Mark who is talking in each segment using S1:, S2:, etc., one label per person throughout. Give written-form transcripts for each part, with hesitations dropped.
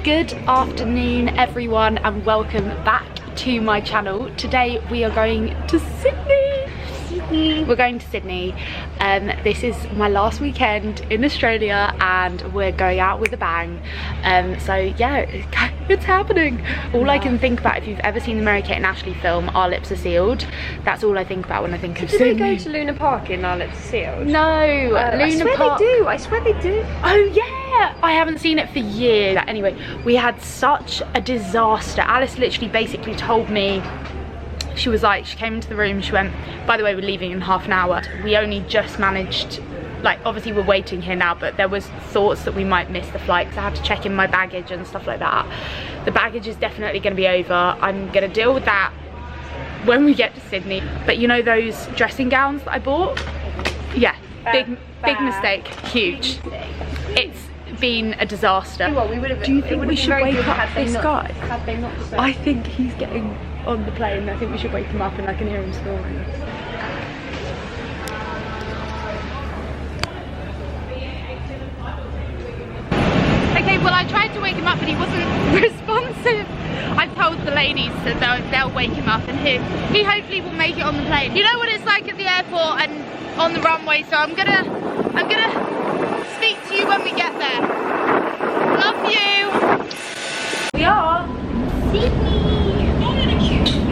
S1: Good afternoon everyone and welcome back to my channel. Today we are going to Sydney. We're going to Sydney. This is my last weekend in Australia and we're going out with a bang. So yeah, it's happening. All I can think about, if you've ever seen the Mary Kate and Ashley film Our Lips Are Sealed, that's all I think about when I think of Sydney.
S2: Did they go to Luna Park in Our Lips Are Sealed?
S1: No, Luna Park.
S2: I swear they do.
S1: Oh yeah, I haven't seen it for years. Anyway, we had such a disaster. Alice literally basically told me, she was like, she came into the room, she went, by the way, we're leaving in half an hour. We only just managed, like obviously we're waiting here now, but there was thoughts that we might miss the flight because I had to check in my baggage and stuff like that. The baggage is definitely going to be over. I'm going to deal with that when we get to Sydney. But you know those dressing gowns that I bought? Yeah, big mistake, huge. It's been a disaster.
S2: Well,
S1: do you think we should wake up this guy?
S2: Had they not
S1: I think he's getting on the plane. I think we should wake him up and I can hear him snoring. Okay, well I tried to wake him up but he wasn't responsive. I've told the ladies that they'll wake him up and he hopefully will make it on the plane. You know what it's like at the airport and on the runway, so I'm gonna speak to you when we get there. Love you. We are Sydney.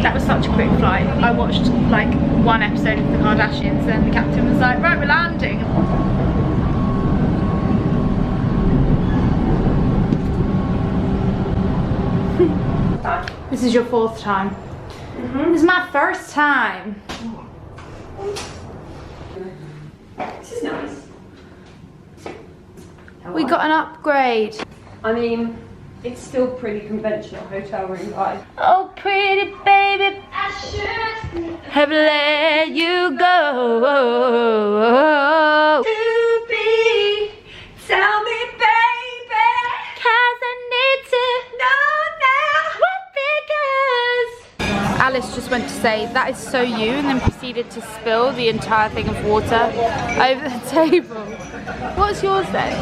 S1: That was such a quick flight. I watched like one episode of the Kardashians and the captain was like, right, we're landing. This is your fourth time. This is my first time.
S2: This is nice.
S1: We got an upgrade.
S2: I mean, it's still pretty conventional hotel room vibe.
S1: Oh, pretty baby, I should have let you go. To be, tell me, baby, 'cause I need to know now what because. Alice just went to say, that is so you, and then proceeded to spill the entire thing of water over the table. What's yours then?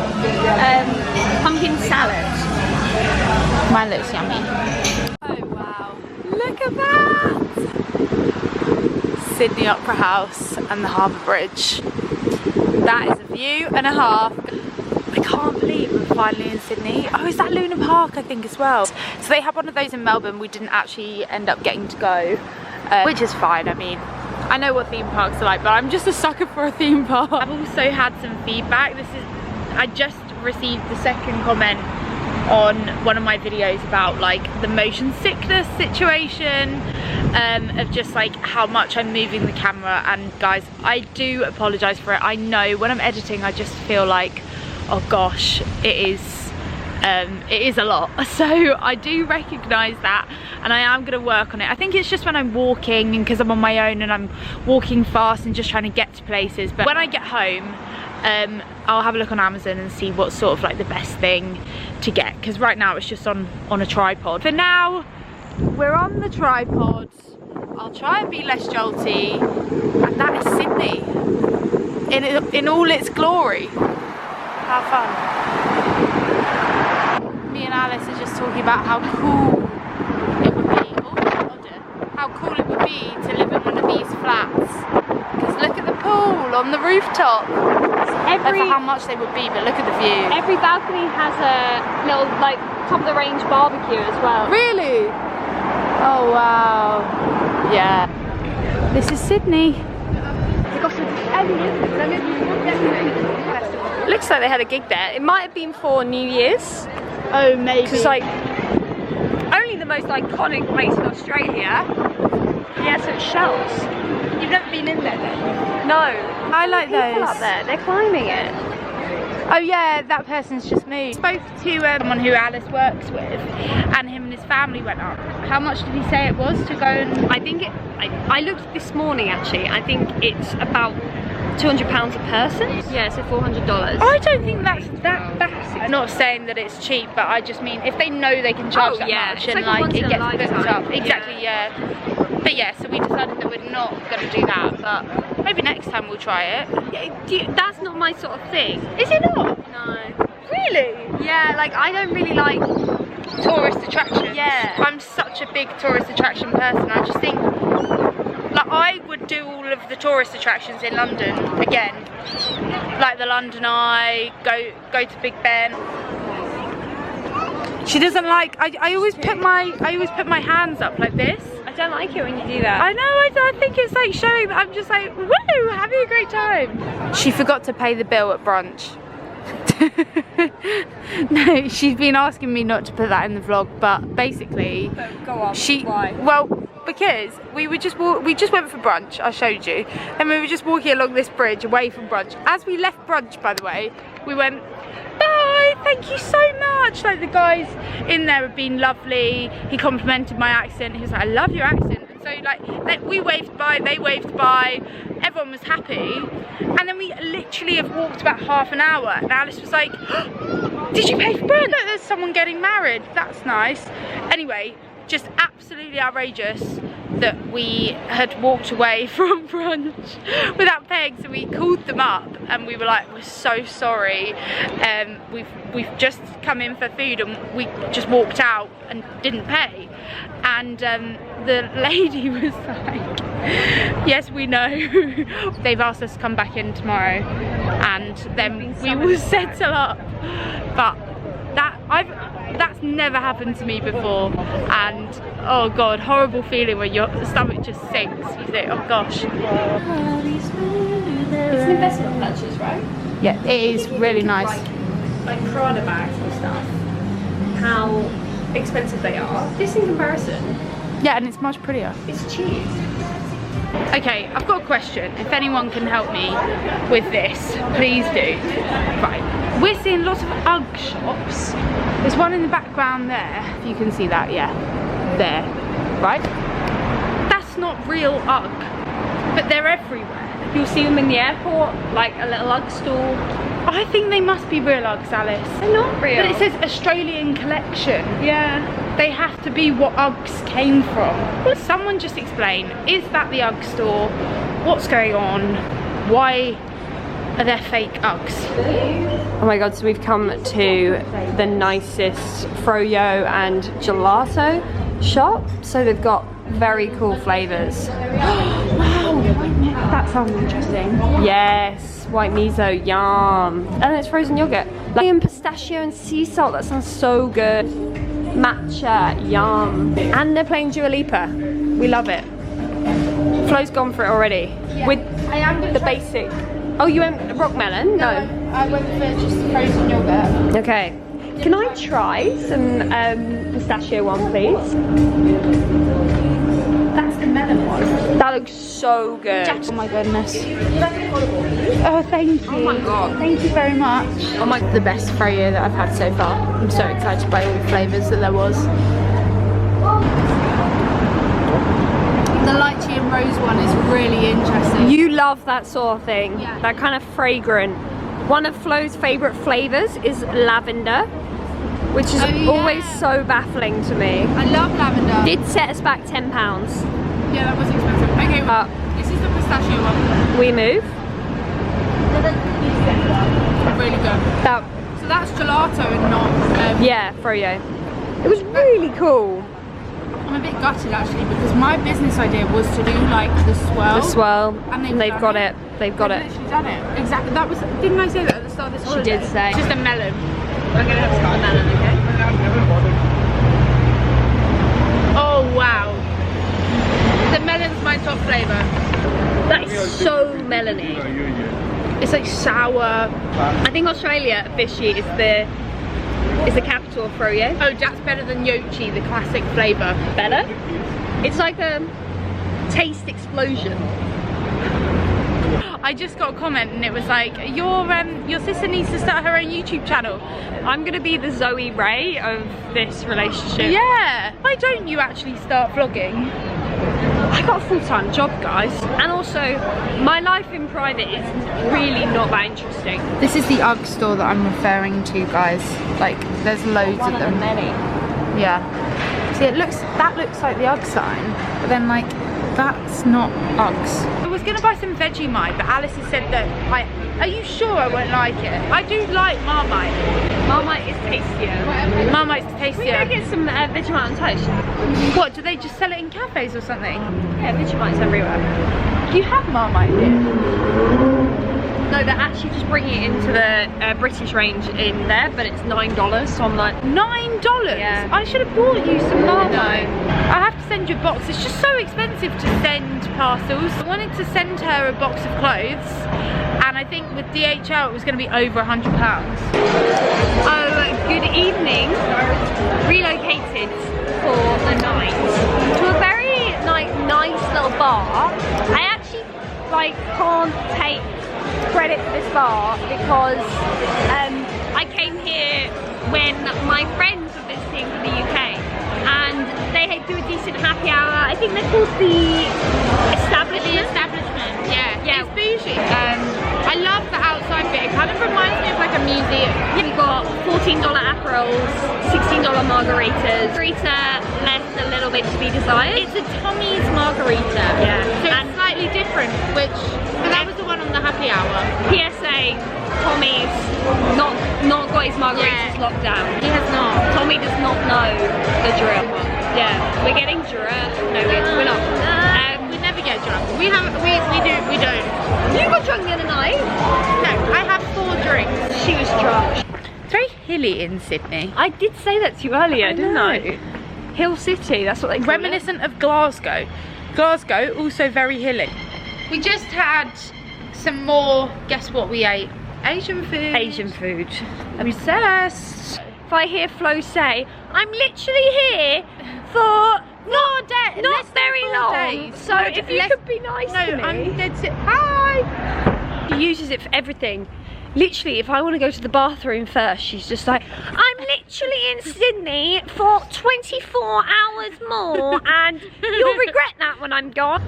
S2: Pumpkin salad.
S1: Mine looks yummy. Oh wow, look at that! Sydney Opera House and the Harbour Bridge. That is a view and a half. I can't believe we're finally in Sydney. Oh, is that Luna Park I think as well? So they had one of those in Melbourne, we didn't actually end up getting to go, which is fine. I mean, I know what theme parks are like, but I'm just a sucker for a theme park. I've also had some feedback. I just received the second comment on one of my videos about like the motion sickness situation, of just like how much I'm moving the camera, and guys, I do apologize for it. I know when I'm editing I just feel like, oh gosh, it is a lot, so I do recognize that and I am going to work on it. I think it's just when I'm walking and because I'm on my own and I'm walking fast and just trying to get to places, but when I get home I'll have a look on Amazon and see what's sort of like the best thing to get, because right now it's just on a tripod. For now we're on the tripod. I'll try and be less jolty, and that is Sydney in all its glory. Have fun. Me and Alice are just talking about how cool it would be, how cool it would be to live in one of these flats. Because look at the pool on the rooftop. For how much they would be, but look at the view.
S2: Every balcony has a little like top of the range barbecue as well.
S1: Really? Oh wow. Yeah. This is Sydney.
S2: Looks like they had a gig there. It might have been for New Year's.
S1: Oh, maybe.
S2: Because like only the most iconic place in Australia. Yeah, so it's shells. You've never been in there then? No.
S1: I like those.
S2: People up there, they're climbing it.
S1: Oh yeah, that person's just moved. Spoke to someone who Alice works with, and him and his family went up. How much did he say it was to go and...
S2: I think I looked this morning actually, I think it's about £200 a person. Yeah, so $400.
S1: I don't think that's that bad. I'm not saying that it's cheap, but I just mean if they know they can charge that much, and like it gets booked up. Exactly, yeah. But yeah, so we decided that we're not going to do that, but maybe next time we'll try it.
S2: That's not my sort of thing.
S1: Is it not?
S2: No.
S1: Really?
S2: Yeah, like I don't really like
S1: tourist attractions.
S2: Yeah.
S1: I'm such a big tourist attraction person. I just think, like, I would do all of the tourist attractions in London again. Like the London Eye, go to Big Ben. She doesn't like, I always put my hands up like this.
S2: I don't like it when you do that.
S1: I know, I think it's like showing that I'm just like, woo, having a great time. She forgot to pay the bill at brunch. No, she's been asking me not to put that in the vlog, but basically,
S2: Go on. Why?
S1: Well, because we just went for brunch. I showed you, and we were just walking along this bridge away from brunch. As we left brunch, by the way, we went, bye, thank you so much. Like, the guys in there have been lovely. He complimented my accent. He was like, I love your accent. And so like we waved by, they waved by, everyone was happy. And then we literally have walked about half an hour, and Alice was like, oh, did you pay for brunch? Look, there's someone getting married. That's nice. Anyway, just absolutely outrageous that we had walked away from brunch without paying. So we called them up and we were like, we're so sorry, we've just come in for food and we just walked out and didn't pay. And the lady was like, yes, we know. They've asked us to come back in tomorrow and then we will settle up. But that's never happened to me before, and oh god, horrible feeling when your stomach just sinks. You think, oh gosh.
S2: It's an investment purchase, right?
S1: Yeah, it is really nice.
S2: Like Prada bags and stuff, how expensive they are. This in comparison,
S1: Yeah, and it's much prettier.
S2: it's cheap.
S1: Okay, I've got a question. If anyone can help me with this, please do. Right, we're seeing lots of UGG shops. There's one in the background there, if you can see that, yeah. There, right? That's not real UGG, but they're everywhere.
S2: You'll see them in the airport, like a little UGG store.
S1: I think they must be real Uggs, Alice.
S2: They're not real.
S1: But it says Australian collection.
S2: Yeah.
S1: They have to be what Uggs came from. Will someone just explain, is that the Ugg store? What's going on? Why are there fake Uggs?
S2: Oh my god, so we've come to the nicest Froyo and Gelato shop. So they've got very cool flavours. Wow, that sounds interesting. Yes, white miso, yum. And it's frozen yogurt. Like pistachio and sea salt, that sounds so good. Matcha, yum. And they're playing Dua Lipa. We love it. Flo's gone for it already.
S1: Yeah,
S2: with
S1: I am
S2: the basic. Oh, you went rock melon? No.
S1: I went for just frozen yogurt.
S2: Okay. Can I try some pistachio one, please?
S1: That's the melon one.
S2: That looks so good.
S1: Oh my goodness. Oh, thank you.
S2: Oh my god.
S1: Thank you very much. Oh my, the best Froyo that I've had so far. I'm so excited by all the flavours that there was. The lychee and rose one is really interesting.
S2: You love that sort of thing.
S1: Yeah.
S2: That kind of fragrant. One of Flo's favourite flavours is lavender, which is always so baffling to me.
S1: I love lavender.
S2: Did set us back £10.
S1: Yeah, that was expensive. Okay, well, this is the pistachio one.
S2: We move.
S1: Really good.
S2: That,
S1: So that's gelato and not...
S2: yeah, Froyo. It was really cool.
S1: I'm a bit gutted actually because my business idea was to do like the swirl.
S2: The swirl,
S1: And
S2: they've got it. They've got it.
S1: Literally done it. Exactly. That was. Didn't I say that at the start of this holiday?
S2: did say.
S1: It's just a melon.
S2: We're gonna have to start a melon, okay?
S1: Oh wow. The melon's my top flavour.
S2: That is so melony.
S1: It's like sour.
S2: I think Australia officially is the capital of Froyo.
S1: Oh, that's better than Yochi, the classic flavour.
S2: Better? It's like a taste explosion.
S1: I just got a comment and it was like, your sister needs to start her own YouTube channel.
S2: I'm gonna be the Zoe Ray of this relationship.
S1: Yeah. Why don't you actually start vlogging?
S2: I got a full-time job, guys. And also, my life in private is really not that interesting.
S1: This is the UGG store that I'm referring to, guys. Like, there's loads of them.
S2: Many.
S1: Yeah. See, that looks like the UGG sign, but then like That's not Uggs. I was gonna buy some Vegemite, but Alice has said that are you sure I won't like it? I do like Marmite.
S2: Marmite is tastier.
S1: Marmite's
S2: We
S1: tastier.
S2: go get some Vegemite on toast.
S1: What, do they just sell it in cafes or something?
S2: Yeah, Vegemite's everywhere.
S1: Do you have Marmite here?
S2: No, they're actually just bringing it into the British range in there, but it's $9, so I'm like...
S1: $9?
S2: Yeah.
S1: I should have bought you some Marmite.
S2: No.
S1: I have to send you a box. It's just so expensive to send parcels. I wanted to send her a box of clothes, and I think with DHL it was going to be over £100.
S2: Oh, good evening. Relocated for the night to a very nice little bar. I actually can't take credit for this bar because I came here when my friends were visiting from the UK and they do a decent happy hour. I think they're called the Establishment.
S1: Yeah. It's bougie. I love the outside bit. It kind of reminds me of like a museum.
S2: We got $14 aperols, $16 margaritas. Margarita left a little bit to be desired.
S1: It's a Tommy's margarita.
S2: Yeah.
S1: So it's slightly different, so that was the one on the happy hour.
S2: PSA, Tommy's not got his margaritas locked down.
S1: He has not.
S2: Tommy does not know the drill. Yeah, we're getting drunk. No, we're not.
S1: We never get drunk. We don't.
S2: You got drunk the other night?
S1: No, I have 4 drinks.
S2: She was drunk.
S1: It's very hilly in Sydney.
S2: I did say that to you earlier, didn't I? Hill City, that's what they call
S1: Reminiscent of Glasgow. Glasgow, also very hilly. We just had some more, guess what we ate? Asian food.
S2: Asian food.
S1: Obsessed.
S2: If I hear Flo say, I'm literally here for not very long.
S1: Days.
S2: So if you could be nice to me.
S1: I'm dead set. Hi.
S2: She uses it for everything. Literally, if I want to go to the bathroom first, she's just like, I'm literally in Sydney for 24 hours more and you'll regret that when I'm gone.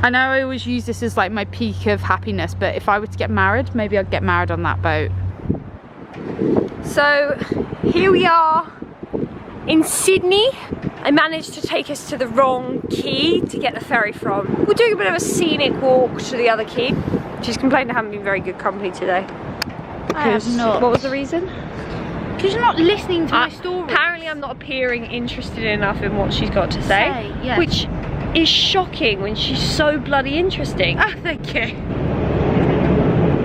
S1: I know I always use this as like my peak of happiness, but if I were to get married, maybe I'd get married on that boat.
S2: So here we are in Sydney. I managed to take us to the wrong quay to get the ferry from. We're doing a bit of a scenic walk to the other quay. She's complained I haven't been very good company today.
S1: I have not.
S2: What was the reason?
S1: Because you're not listening to my story.
S2: Apparently I'm not appearing interested enough in what she's got to say.
S1: Yeah.
S2: Which is shocking when she's so bloody interesting.
S1: Ah, thank you.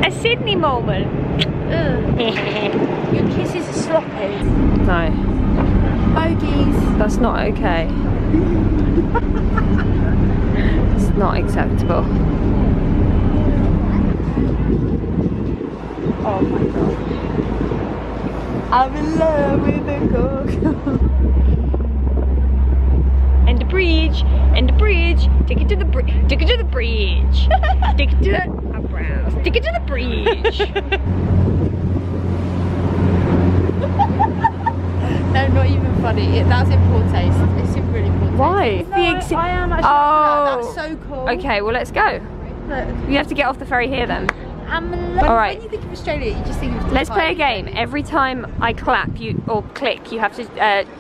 S2: A Sydney moment.
S1: Your kisses are sloppy.
S2: No.
S1: Bogies.
S2: That's not okay. It's not acceptable.
S1: Oh my god. I'm in love with a cook.
S2: And the bridge, take it to the bridge, take it to the bridge, take it to the eyebrows, take it to the bridge.
S1: No, not even funny. That's in poor taste. It's in really poor taste.
S2: Why?
S1: No, I am actually.
S2: Oh.
S1: That's so cool.
S2: Okay, well let's go.
S1: Look,
S2: You have to get off the ferry here then.
S1: When you think of Australia, you just think of
S2: Let's play a game. Every time I clap or click, you have to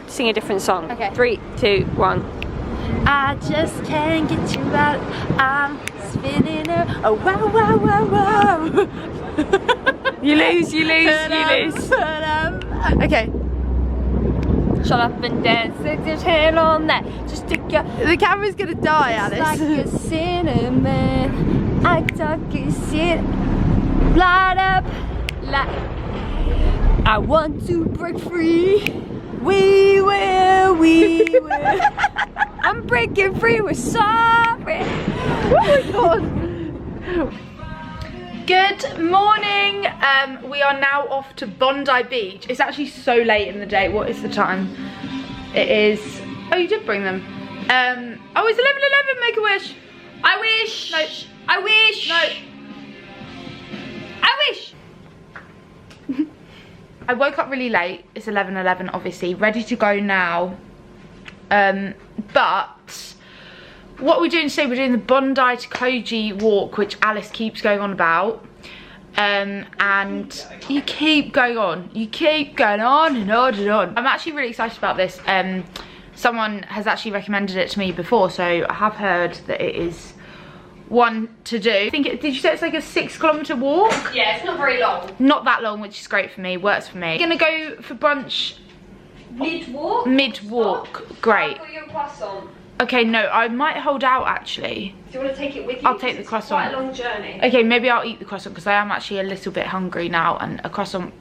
S2: sing a different song.
S1: Okay.
S2: 3, 2, 1.
S1: I just can't get you out. I'm spinning out. Oh wow, wow, wow, wow.
S2: You lose.
S1: Okay.
S2: Shut up and dance, stick your hand on that. Just stick your...
S1: The camera's gonna die, Alice.
S2: Like a cinnamon, I talk a shit. Light up, light. I want to break free. We will. I'm breaking free, we're sorry.
S1: Oh my god. Good morning. We are now off to Bondi Beach. It's actually so late in the day. What is the time? It is... Oh, you did bring them. Oh, it's 11:11. Make a wish.
S2: I wish.
S1: No.
S2: I wish.
S1: No.
S2: I wish.
S1: I woke up really late. It's 11:11, obviously. Ready to go now. But what we're doing today, we're doing the Bondi to Coogee walk, which Alice keeps going on about. And you keep going on. You keep going on and on and on. I'm actually really excited about this. someone has actually recommended it to me before, so I have heard that it is one to do. I think did you say it's like a 6-kilometer walk?
S2: Yeah, it's not very long.
S1: Not that long, which is great for me, works for me. Gonna go for brunch
S2: mid-walk?
S1: Mid-walk, great.
S2: I've got your croissant.
S1: Okay, no, I might hold out actually.
S2: Do you want to take it with you?
S1: I'll take the croissant.
S2: It's quite a long journey.
S1: Okay, maybe I'll eat the croissant because I am actually a little bit hungry now, and a croissant,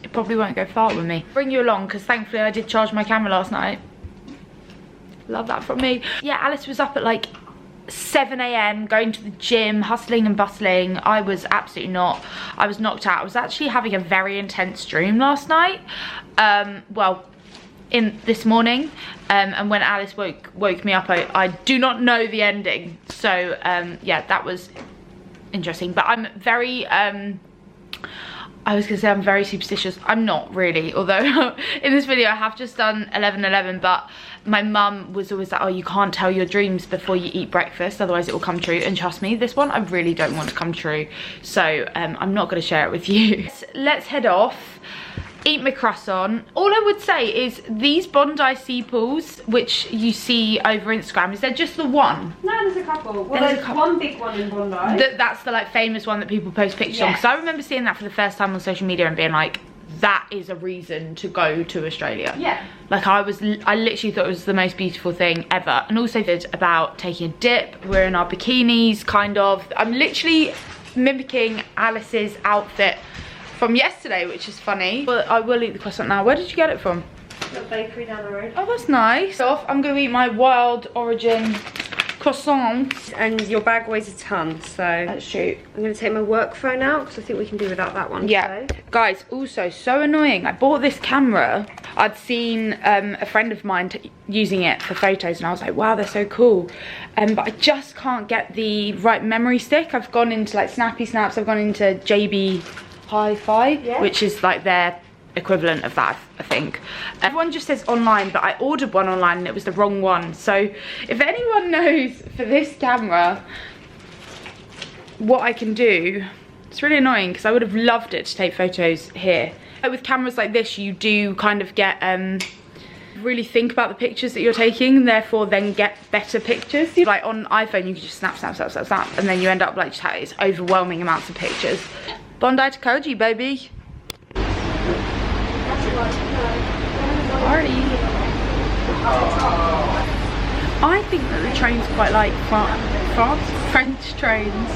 S1: it probably won't go far with me. Bring you along because thankfully I did charge my camera last night. Love that from me. Yeah, Alice was up at like 7 AM going to the gym, hustling and bustling. I was absolutely not. I was knocked out. I was actually having a very intense dream last night. Well, in this morning, and when Alice woke me up, I do not know the ending. So yeah, that was interesting. But I'm very I was gonna say I'm very superstitious. I'm not really, although in this video I have just done 11:11, but my mum was always like, oh, you can't tell your dreams before you eat breakfast, otherwise it will come true. And trust me, this one I really don't want to come true. So I'm not gonna share it with you. Let's head off, eat my croissant. All I would say is these Bondi sea pools, which you see over Instagram, is there just the one?
S2: No, there's a couple. Well, there's one big one in Bondi.
S1: That's the like famous one that people post pictures on.
S2: Yes.
S1: Because I remember seeing that for the first time on social media and being like, that is a reason to go to Australia.
S2: Yeah.
S1: Like I literally thought it was the most beautiful thing ever. And also did about taking a dip. We're in our bikinis, kind of. I'm literally mimicking Alice's outfit from yesterday, which is funny. But I will eat the croissant now. Where did you get it from?
S2: The bakery down the road.
S1: Oh, that's nice. I'm going to eat my Wild Origin croissant.
S2: And your bag weighs a ton, so
S1: That's true.
S2: I'm going to take my work phone out because I think we can do without that one.
S1: Yeah,
S2: today.
S1: guys, also so annoying. I bought this camera. I'd seen a friend of mine using it for photos, and I was like, wow, they're so cool. But I just can't get the right memory stick. I've gone into like Snappy Snaps. I've gone into JB Hi-Fi,
S2: yeah,
S1: which is like their equivalent of that, I think. Everyone just says online, but I ordered one online and it was the wrong one. So if anyone knows for this camera what I can do, it's really annoying because I would have loved it to take photos here. With cameras like this, you do kind of get really think about the pictures that you're taking, and therefore then get better pictures. Like on iPhone, you can just snap, snap, snap, snap, snap, and then you end up like just having overwhelming amounts of pictures. Bondi to Coogee, baby. Party. I think that the train's quite like French trains.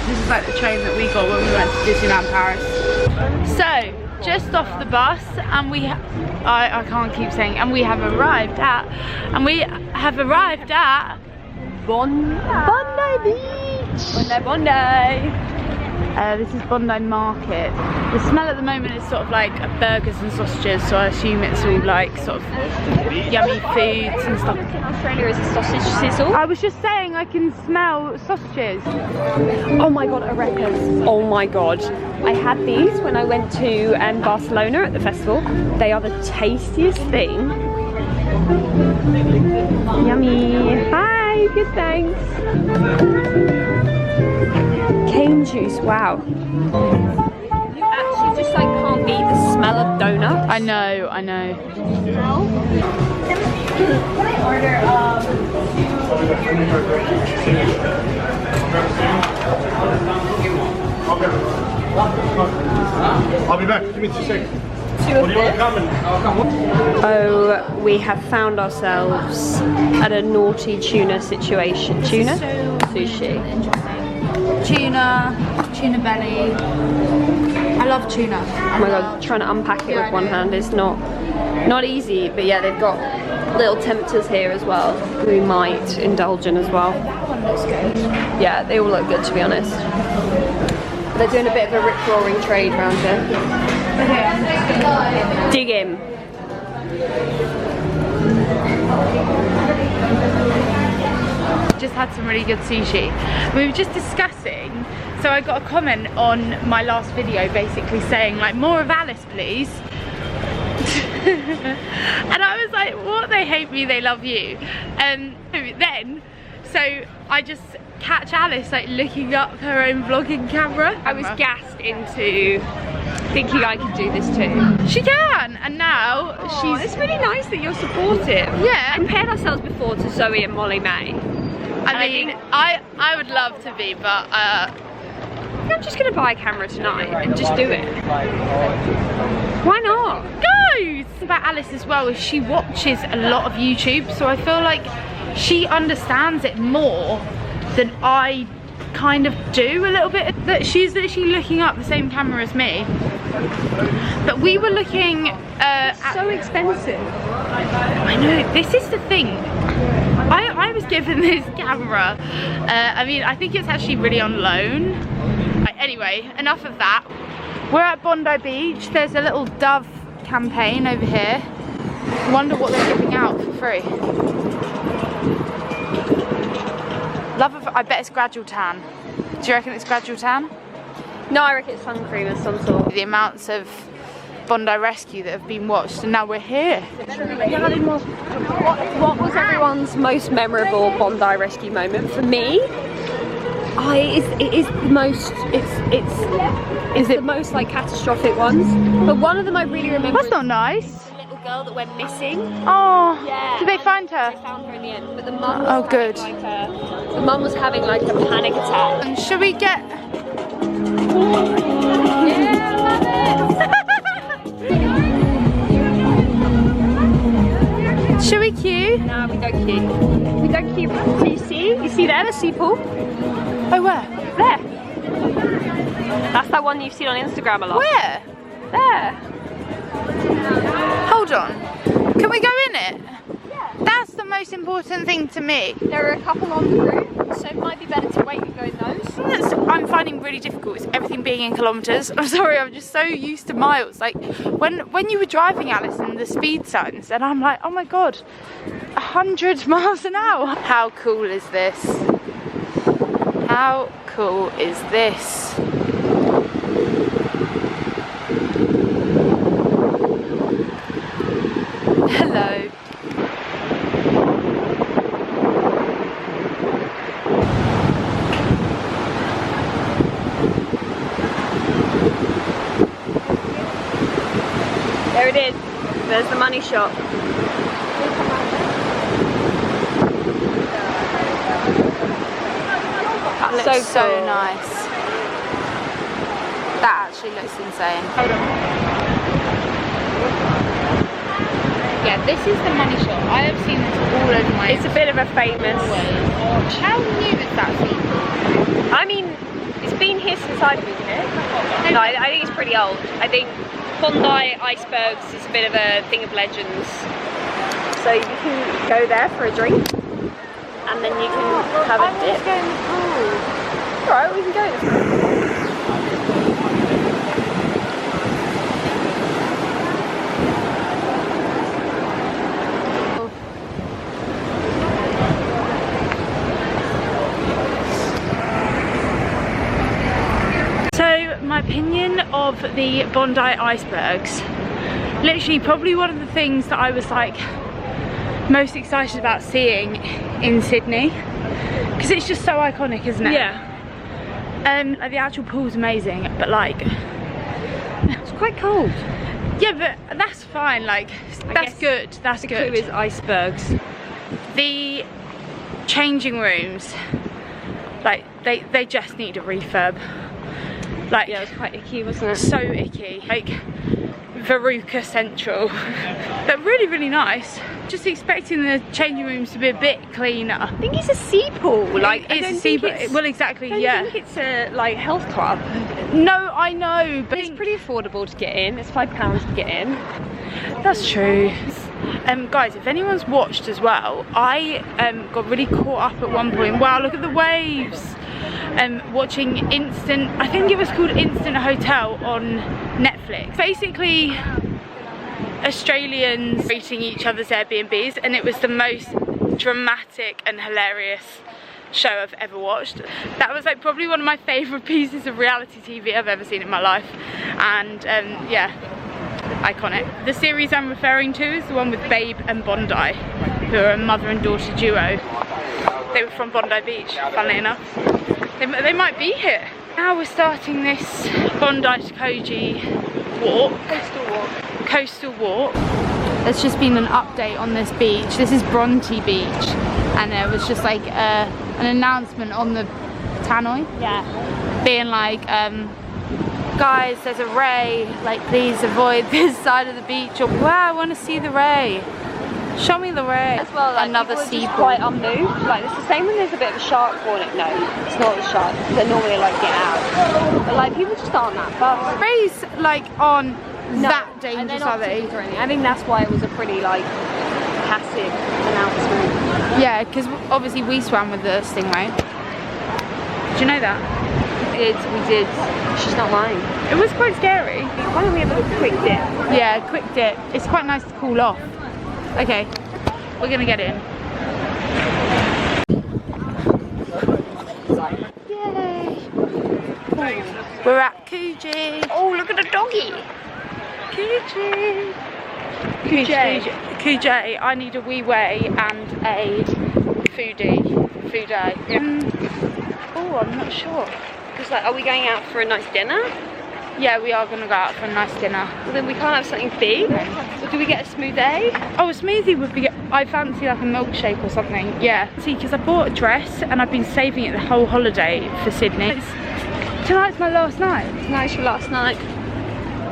S1: This is like the train that we got when we went to Disneyland Paris. So, just off the bus, and I can't keep saying, and we have arrived at Bondi Beach. Bondi. This is Bondi Market. The smell at the moment is sort of like burgers and sausages, so I assume it's all like sort of yummy foods and stuff.
S2: In Australia is a sausage sizzle.
S1: I was just saying I can smell sausages.
S2: Oh my god, Arecas. Oh my god. I had these when I went to Barcelona at the festival. They are the tastiest thing. Yummy. Hi, good thanks. Cane juice, wow. You actually just like can't beat the smell of donuts.
S1: I know, I know.
S3: Can I order I'll be back. Give me 2 seconds. What do you want to come and I'll come?
S2: Oh, we have found ourselves at a naughty tuna situation. Tuna? Sushi.
S1: Tuna belly. I love tuna.
S2: Oh my god, trying to unpack it with one hand is not easy, but yeah, they've got little tempters here as well we might indulge in as well.
S1: That one looks good.
S2: Yeah, they all look good to be honest. They're doing a bit of a rip-roaring trade around here.
S1: Okay, I'm just gonna
S2: dig in.
S1: Just had some really good sushi. We were just discussing, so I got a comment on my last video basically saying like, more of Alice please. And I was like, what? They hate me, they love you. Then so I just catch Alice like looking up her own vlogging camera.
S2: I was gassed into thinking I could do this too.
S1: She can, and now
S2: It's really nice that you're supportive.
S1: Yeah.
S2: We compared ourselves before to Zoe and Molly May.
S1: I mean, I would love to be, but
S2: I'm just gonna buy a camera tonight and just do it. Why not?
S1: Guys! About Alice as well is she watches a lot of YouTube, so I feel like she understands it more than I kind of do a little bit. That she's literally looking up the same camera as me. But we were looking at
S2: So expensive.
S1: I know, this is the thing. I was given this camera. I mean, I think it's actually really on loan. Right, anyway, enough of that. We're at Bondi Beach. There's a little Dove campaign over here. Wonder what they're giving out for free. I bet it's gradual tan. Do you reckon it's gradual tan?
S2: No, I reckon it's sun cream of some sort.
S1: The amounts of Bondi Rescue that have been watched, and now we're here.
S2: What was everyone's most memorable Bondi Rescue moment? For me, it's the most like catastrophic ones. But one of them I really remember.
S1: That's not nice.
S2: The little girl that went missing.
S1: Oh,
S2: Yeah.
S1: did they find her?
S2: They found her in the end, but the mum.
S1: Oh, good.
S2: The mum was having like a panic attack.
S1: And should we get?
S2: Yeah, love it.
S1: Should we queue?
S2: No, we don't queue. We don't queue. So you see? You see there, the sea pool?
S1: Oh, where?
S2: There. That's that one you've seen on Instagram a lot.
S1: Where?
S2: There.
S1: Hold on. Can we go in it? Yeah. That's the most important thing to me.
S2: There are a couple on the route, so it might be better to wait and go in those.
S1: The thing that I'm finding really difficult is everything being in kilometres. I'm sorry, I'm just so used to miles. Like when you were driving, Alice, and the speed signs, and I'm like, oh my god, 100 miles an hour. How cool is this? How cool is this? Hello.
S2: There it is. There's the money shop.
S1: That looks
S2: So
S1: so
S2: cool.
S1: nice. That actually looks insane. Hold on. Yeah, this is the money shop. I have seen this all over my.
S2: It's a bit of a famous.
S1: How new is that thing?
S2: I mean, it's been here since I've been here. No, I think it's pretty old. I think Bondi Icebergs is a bit of a thing of legends. So you can go there for a drink, and then you can have a dip.
S1: Go in the pool.
S2: Alright, we can go.
S1: So my opinion of the Bondi Icebergs, literally probably one of the things that I was like most excited about seeing in Sydney, because it's just so iconic, isn't it?
S2: Yeah.
S1: Like the actual pool's amazing, but like
S2: It's quite cold.
S1: yeah, but that's fine. Like that's good. That's
S2: The
S1: good.
S2: clue is icebergs.
S1: The changing rooms, like they just need a refurb. Like
S2: Yeah, it was quite icky, wasn't it?
S1: so icky. Like Veruca Central, but really really nice. Just expecting the changing rooms to be a bit cleaner.
S2: I think it's a sea pool. Like
S1: it's a sea pool. Well, exactly.
S2: I
S1: Yeah.
S2: think it's a like health club.
S1: No, I know, but
S2: But it's pretty affordable to get in. It's £5 to get in.
S1: that's true. Guys, if anyone's watched as well, I got really caught up at one point. Wow, look at the waves. Watching Instant, I think it was called Instant Hotel on Netflix. Basically, Australians rating each other's Airbnbs, and it was the most dramatic and hilarious show I've ever watched. That was like probably one of my favourite pieces of reality TV I've ever seen in my life, and yeah, iconic. The series I'm referring to is the one with Babe and Bondi, who are a mother and daughter duo. They were from Bondi Beach, funnily enough. They might be here. Now we're starting this Bondi to Coogee walk. coastal walk. There's just been an update on this beach. This is Bondi Beach, and there was just like an announcement on the tannoy. Yeah. Being like, guys, there's a ray. Like, please avoid this side of the beach. Or, wow, I want to see the ray. Show me the ray. As well, like, another sea
S2: quite unmoved. Like, it's the same when there's a bit of a shark warning. No, it's not a shark. They're normally like, get out. But like, people just aren't that fast.
S1: Rays like aren't that dangerous, are they?
S2: I think that's why it was a pretty like passive announcement.
S1: Yeah, because obviously we swam with the stingray. Do you know that?
S2: We did. She's not lying.
S1: It was quite scary.
S2: Why don't we have a quick dip?
S1: Yeah, quick dip. It's quite nice to cool off. Okay, we're gonna get in. Yay! We're at Coogee.
S2: Oh, look at the doggy.
S1: Coogee. Coogee. I need a wee way and a foodie. Oh, I'm not sure.
S2: Because like, are we going out for a nice dinner?
S1: Yeah, we are gonna go out for a nice dinner.
S2: Well, then we can't have something big. Or do we get a smoothie?
S1: Oh, a smoothie would be. I fancy like a milkshake or something. Yeah. See, because I bought a dress and I've been saving it the whole holiday for Sydney. Tonight's my last night.
S2: Tonight's your last night.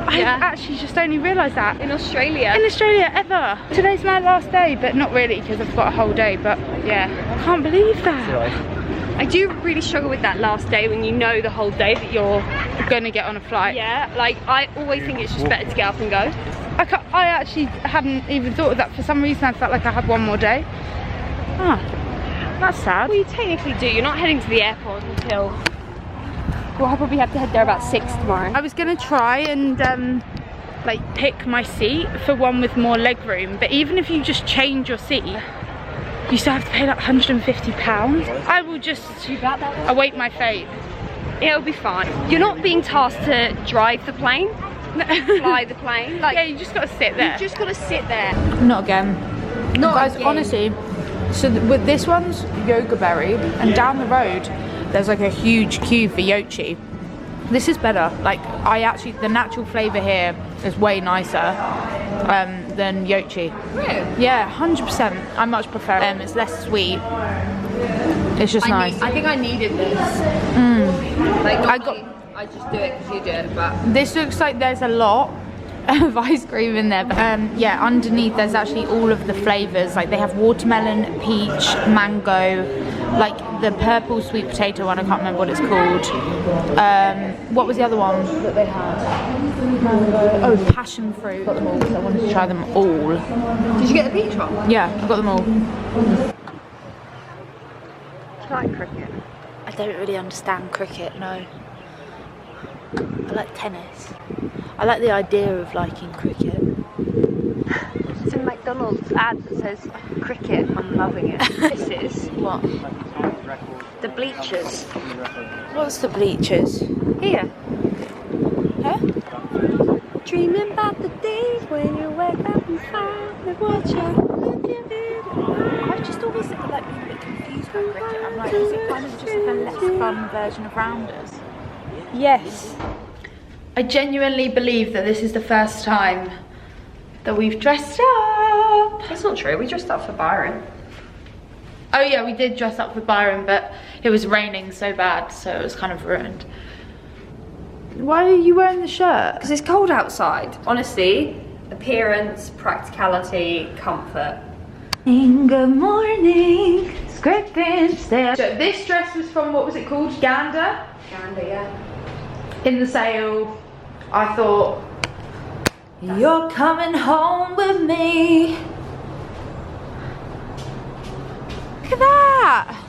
S1: I actually just only realised that.
S2: In Australia.
S1: In Australia, ever. Today's my last day, but not really because I've got a whole day. But yeah, I can't believe that.
S2: I do really struggle with that last day when you know the whole day that you're
S1: gonna get on a flight.
S2: Yeah, like I always think it's just better to get up and go.
S1: I actually hadn't even thought of that. For some reason I felt like I had one more day. Ah, that's sad.
S2: Well, you technically do. You're not heading to the airport until... Well, I'll probably have to head there about 6 tomorrow.
S1: I was gonna try and like pick my seat for one with more leg room, but even if you just change your seat, you still have to pay like £150. I will just await my fate.
S2: It'll be fine. You're not being tasked to drive the plane, fly the plane. Like,
S1: yeah, you just gotta sit there.
S2: You just gotta sit there.
S1: Not again.
S2: Not
S1: guys,
S2: again.
S1: Honestly, so with this one's Yoga Berry, and down the road there's like a huge queue for Yochi. This is better. Like, the natural flavour here is way nicer than Yochi.
S2: Really?
S1: Yeah, 100%. I much prefer it. It's less sweet. It's just nice.
S2: I think I needed this. Like, I just do it because you do it, but...
S1: This looks like there's a lot of ice cream in there. But, yeah, underneath there's actually all of the flavours. Like, they have watermelon, peach, mango, like the purple sweet potato one, I can't remember what it's called. What was the other one that they had? Oh, passion fruit. Got them all because I wanted to try them all.
S2: Did you get the peach one?
S1: Yeah, I got them all.
S2: Do you like cricket?
S1: I don't really understand cricket, no. I like tennis. I like the idea of liking cricket.
S2: It's a McDonald's ad that says cricket, I'm loving it. This is
S1: What?
S2: the bleachers.
S1: What's the bleachers?
S2: Here.
S1: Huh?
S2: Dreaming about the days when you wake up and find the watcher.
S1: I've just always like been a bit confused by cricket. I'm like, is it kind of just like a less fun version of rounders?
S2: Yes.
S1: I genuinely believe that this is the first time that we've dressed up.
S2: That's not true, we dressed up for Byron.
S1: Oh yeah, we did dress up for Byron, but it was raining so bad, so it was kind of ruined. Why are you wearing the shirt?
S2: Because it's cold outside. Honestly, appearance, practicality, comfort.
S1: Good morning, scripting step. So this dress was from, what was it called? Gander?
S2: Gander, yeah.
S1: In the sale, I thought, you're coming home with me. Look at that.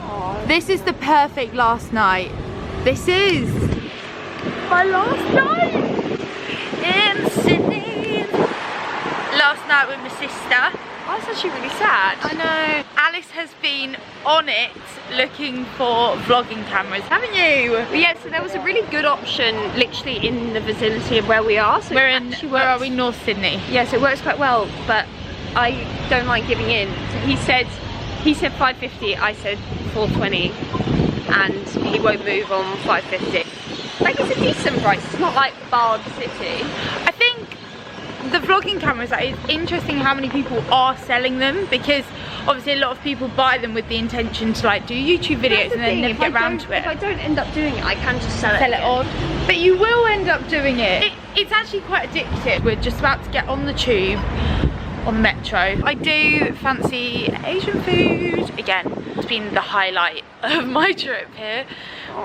S2: Aww.
S1: This is the perfect last night. This is my last night in Sydney. Last night with my sister.
S2: Oh, that's actually really sad.
S1: I know. Alice has been on it looking for vlogging cameras, haven't you?
S2: But yeah, so there was a really good option literally in the vicinity of where we are. So
S1: We're in, where are we? North Sydney.
S2: Yeah, so it works quite well, but I don't like giving in. So he said 550, I said 420, and he won't move on 550. Like, it's a decent price, it's not like Bard City.
S1: I think the vlogging cameras, like, it's interesting how many people are selling them, because obviously a lot of people buy them with the intention to like do YouTube videos and then never get around to it.
S2: If I don't end up doing it, I can just sell it
S1: on. But you will end up doing it. It's actually quite addictive. We're just about to get on the tube, on the metro. I do fancy Asian food again. It's been the highlight of my trip here.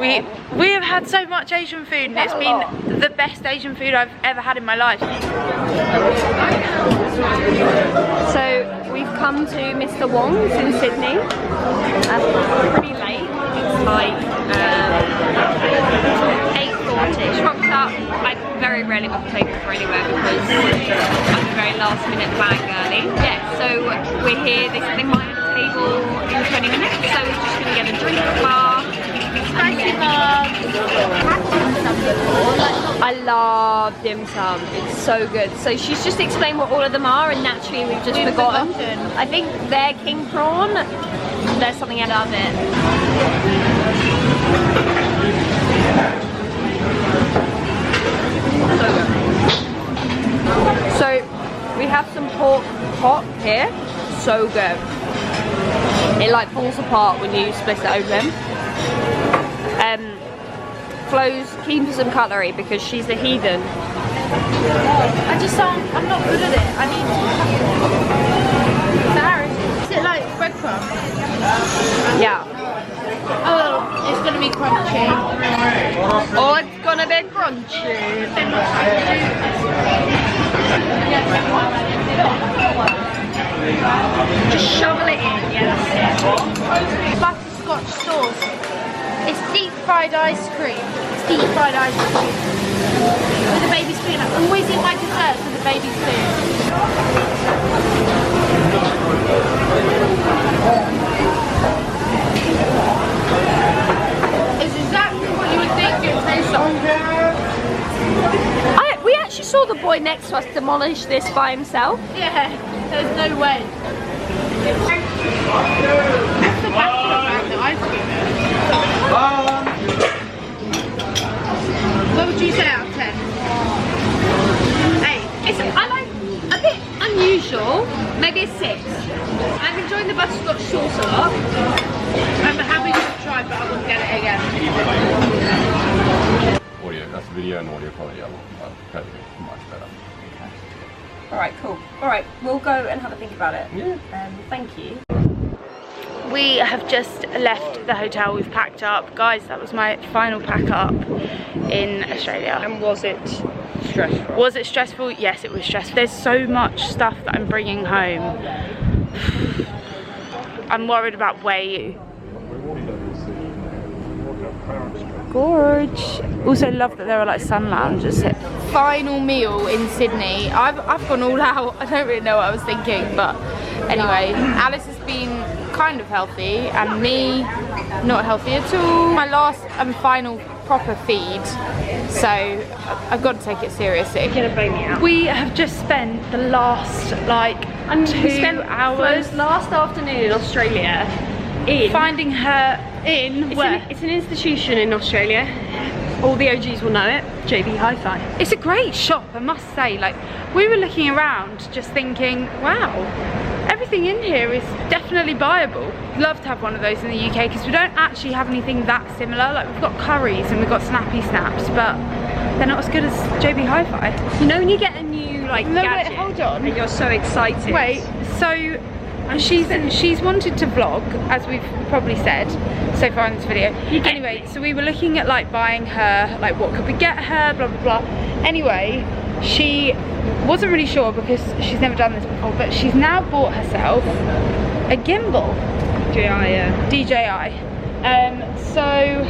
S1: We have had so much Asian food, and it's been the best Asian food I've ever had in my life.
S2: So we've come to Mr. Wong's in Sydney. Pretty late. It's like 8:40. She rocks up. I very rarely got to take her anywhere because I'm a very last minute plan girly. Yeah, so we're here. They said they might have a table in 20 minutes, so we're just going to get a drink at the bar. Spicy I love dim sum. It's so good. So she's just explained what all of them are, and naturally we've just forgotten. I think they're king prawn. There's something out of it. So good. So we have some pork hot here. So good. It like falls apart when you split it open. Flo's keen for some cutlery because she's a heathen.
S1: I'm not good at it. I mean, is it like breadcrumbs?
S2: Yeah.
S1: Oh, it's gonna be crunchy.
S2: Oh, it's gonna be crunchy. Just shovel it in, yes.
S1: Butterscotch sauce. It's deep fried ice cream. It's deep fried ice cream. With a baby spoon. I always eat my desserts with a baby spoon. It's exactly what you would think it tastes like.
S2: We actually saw the boy next to us demolish this by himself.
S1: Yeah, there's no way. What's the best about the ice cream? What would you say out of 10? 8.
S2: I like a bit unusual, maybe a 6. I'm enjoying the butterscotch sauce a lot.
S1: I'm happy to try, but I wouldn't get it again.
S3: Audio, that's video and audio quality. Much better.
S2: Alright, cool. Alright, we'll go and have a think about it.
S3: Yeah.
S2: Thank you.
S1: We have just left the hotel. We've packed up. Guys, that was my final pack up in Australia.
S2: And was it stressful?
S1: Was it stressful? Yes, it was stressful. There's so much stuff that I'm bringing home. I'm worried about weight. Gorge. Also love that there are like sun lounges here. Final meal in Sydney. I've gone all out. I don't really know what I was thinking, but anyway, Alice has been kind of healthy and me not healthy at all. My last and final proper feed, so I've got to take it seriously.
S2: You're gonna bring me out.
S1: We have just spent the last like 2 hours
S2: last afternoon in Australia
S1: finding her in
S2: it's an institution in Australia. All the OGs will know it. JB Hi-Fi.
S1: It's a great shop, I must say. Like, we were looking around just thinking, wow, everything in here is definitely buyable. Love to have one of those in the UK because we don't actually have anything that similar. Like, we've got curries and we've got snappy snaps, but they're not as good as JB Hi-Fi.
S2: You know when you get a new like gadget,
S1: wait, hold on.
S2: and you're so excited.
S1: Wait, so she's wanted to vlog, as we've probably said so far in this video. Anyway, so we were looking at like buying her, like what could we get her, blah blah blah. Anyway, she wasn't really sure because she's never done this before, but she's now bought herself a gimbal. DJI. So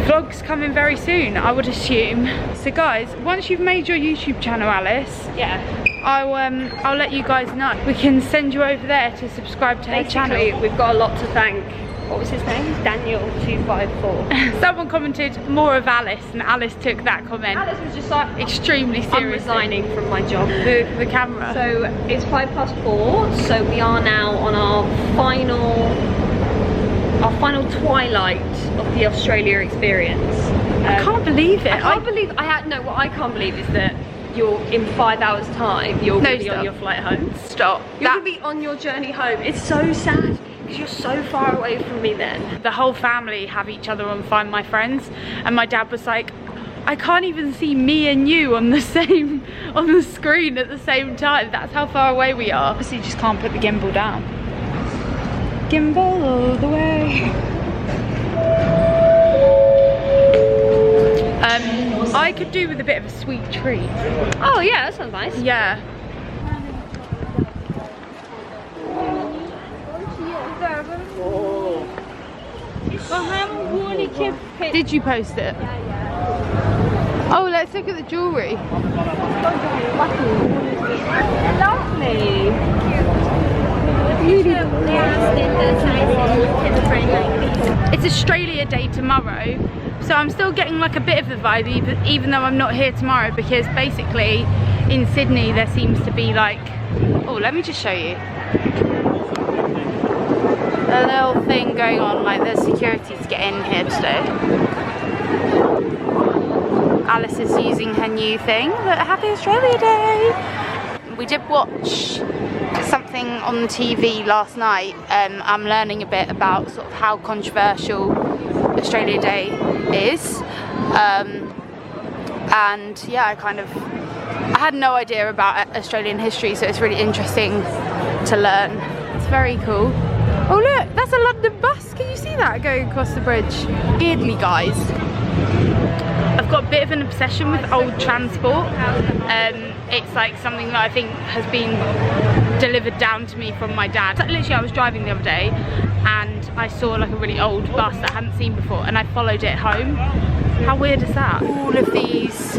S1: vlogs coming very soon, I would assume. So guys, once you've made your YouTube channel, Alice,
S2: Yeah.
S1: I'll let you guys know. We can send you over there to subscribe to her channel.
S2: We've got a lot to thank. What was his name? Daniel254.
S1: Someone commented more of Alice, and Alice took that comment
S2: Alice was just like,
S1: extremely seriously.
S2: I'm resigning from my job.
S1: The camera.
S2: So it's 4:05, so we are now on our final twilight of the Australia experience.
S1: I can't believe it.
S2: What I can't believe is that you're in 5 hours time, you're gonna be
S1: stop.
S2: on your flight home.
S1: Stop.
S2: You're gonna be on your journey home. It's so sad because you're so far away from me then.
S1: The whole family have each other on Find My Friends, and my dad was like, I can't even see me and you on the screen at the same time. That's how far away we are. Obviously you just can't put the gimbal down. Gimbal all the way. I could do with a bit of a sweet treat.
S2: Oh yeah, that sounds nice.
S1: Yeah. Did you post it? Oh, let's look at the jewellery.
S2: Lovely.
S1: It's Australia Day tomorrow, so I'm still getting like a bit of the vibe even though I'm not here tomorrow, because basically in Sydney there seems to be like, oh, let me just show you. A little thing going on, like there's security to get in here today. Alice is using her new thing. Look, happy Australia Day! We did watch something on TV last night. I'm learning a bit about sort of how controversial Australia Day is. And yeah, I had no idea about Australian history, so it's really interesting to learn. It's very cool. Oh look, that's a London bus. Can you see that going across the bridge? Weirdly, guys, I've got a bit of an obsession with old transport. It's like something that I think has been delivered down to me from my dad. Literally, I was driving the other day and I saw like a really old bus that I hadn't seen before, and I followed it home. How weird is that? All of these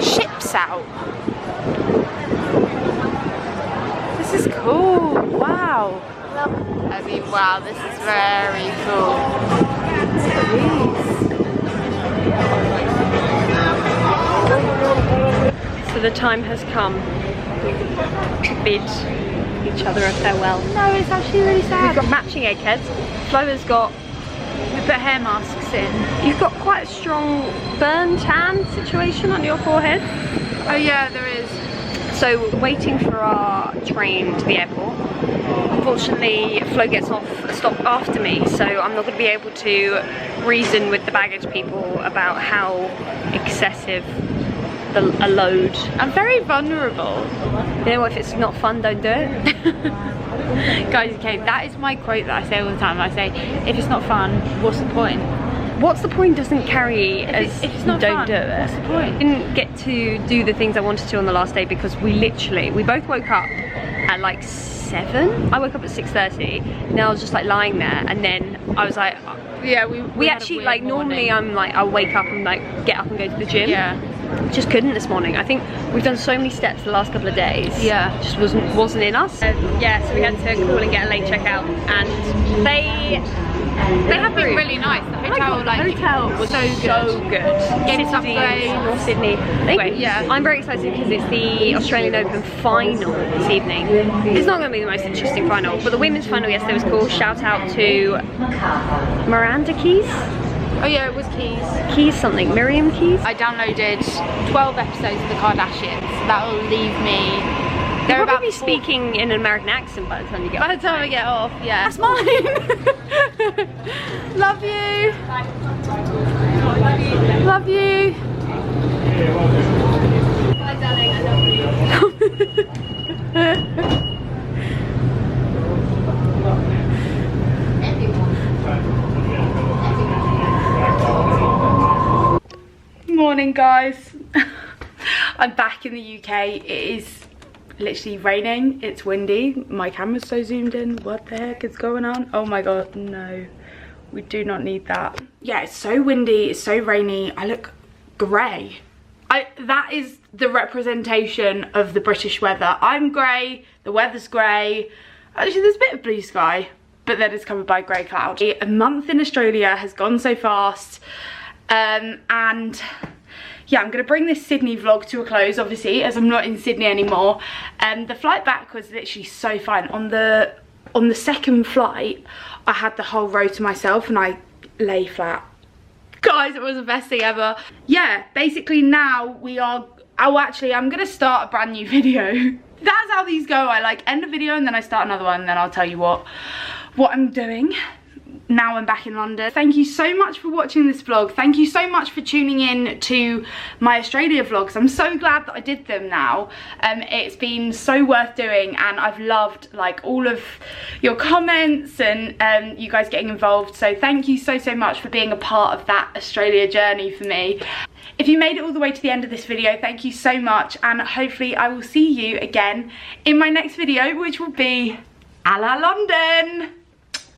S1: ships out. This is cool. Wow. I mean, wow, this is very cool.
S2: So the time has come to bid each other a farewell.
S1: No, it's actually really sad.
S2: We've got matching eggheads. Flo's got,
S1: We put hair masks in.
S2: you've got quite a strong burn tan situation on your forehead.
S1: Oh yeah, there is.
S2: So waiting for our train to the airport. Unfortunately, Flo gets off a stop after me, so I'm not going to be able to reason with the baggage people about how excessive a load.
S1: I'm very vulnerable.
S2: You know what, if it's not fun, don't do it.
S1: Guys, okay, that is my quote that I say all the time. I say, if it's not fun, what's the point?
S2: What's the point doesn't carry as
S1: if it's not
S2: don't
S1: fun,
S2: do it.
S1: what's the point?
S2: I didn't get to do the things I wanted to on the last day because we both woke up at like 7. I woke up at 6:30. Now I was just like lying there, and then I was like,
S1: yeah, we had a
S2: actually
S1: weird
S2: like
S1: morning.
S2: normally I'm like I'll wake up and like get up and go to the gym.
S1: Yeah.
S2: Just couldn't this morning. I think we've done so many steps the last couple of days.
S1: Yeah.
S2: Just wasn't in us. Yeah, so we had to call and get a late checkout, and they
S1: have been really nice. The hotel,
S2: the hotel was so good.
S1: Getting
S2: City,
S1: upgrades.
S2: North Sydney. Anyway,
S1: Yeah.
S2: I'm very excited because it's the Australian Open final this evening. It's not going to be the most interesting final, but the women's final yesterday was cool. Shout out to Miranda Keys.
S1: Oh yeah, it was Keys.
S2: Keys something, Miriam Keys.
S1: I downloaded 12 episodes of the Kardashians. That will leave me.
S2: They're
S1: They're
S2: probably
S1: about
S2: speaking in an American accent by the time you get
S1: By
S2: off.
S1: the time I get off, yeah. That's mine. Love you. Love you.
S2: Bye, darling. I love you.
S1: Morning, guys. I'm back in the UK. It is literally raining. It's windy. My camera's so zoomed in. What the heck is going on? Oh my god, no. We do not need that. Yeah, it's so windy. It's so rainy. I look grey. That is the representation of the British weather. I'm grey. The weather's grey. Actually, there's a bit of blue sky, but then it's covered by grey cloud. A month in Australia has gone so fast. And yeah, I'm gonna bring this Sydney vlog to a close, obviously, as I'm not in Sydney anymore. The flight back was literally so fun. On the second flight, I had the whole row to myself and I lay flat. Guys, it was the best thing ever. Yeah, basically now we are Oh, actually, I'm gonna start a brand new video. That's how these go. I like end a video and then I start another one, and then I'll tell you what I'm doing now I'm back in London. Thank you so much for watching this vlog. Thank you so much for tuning in to my Australia vlogs. I'm so glad that I did them now. It's been so worth doing, and I've loved like all of your comments and you guys getting involved. So thank you so much for being a part of that Australia journey for me. If you made it all the way to the end of this video, thank you so much, and hopefully I will see you again in my next video, which will be a la London.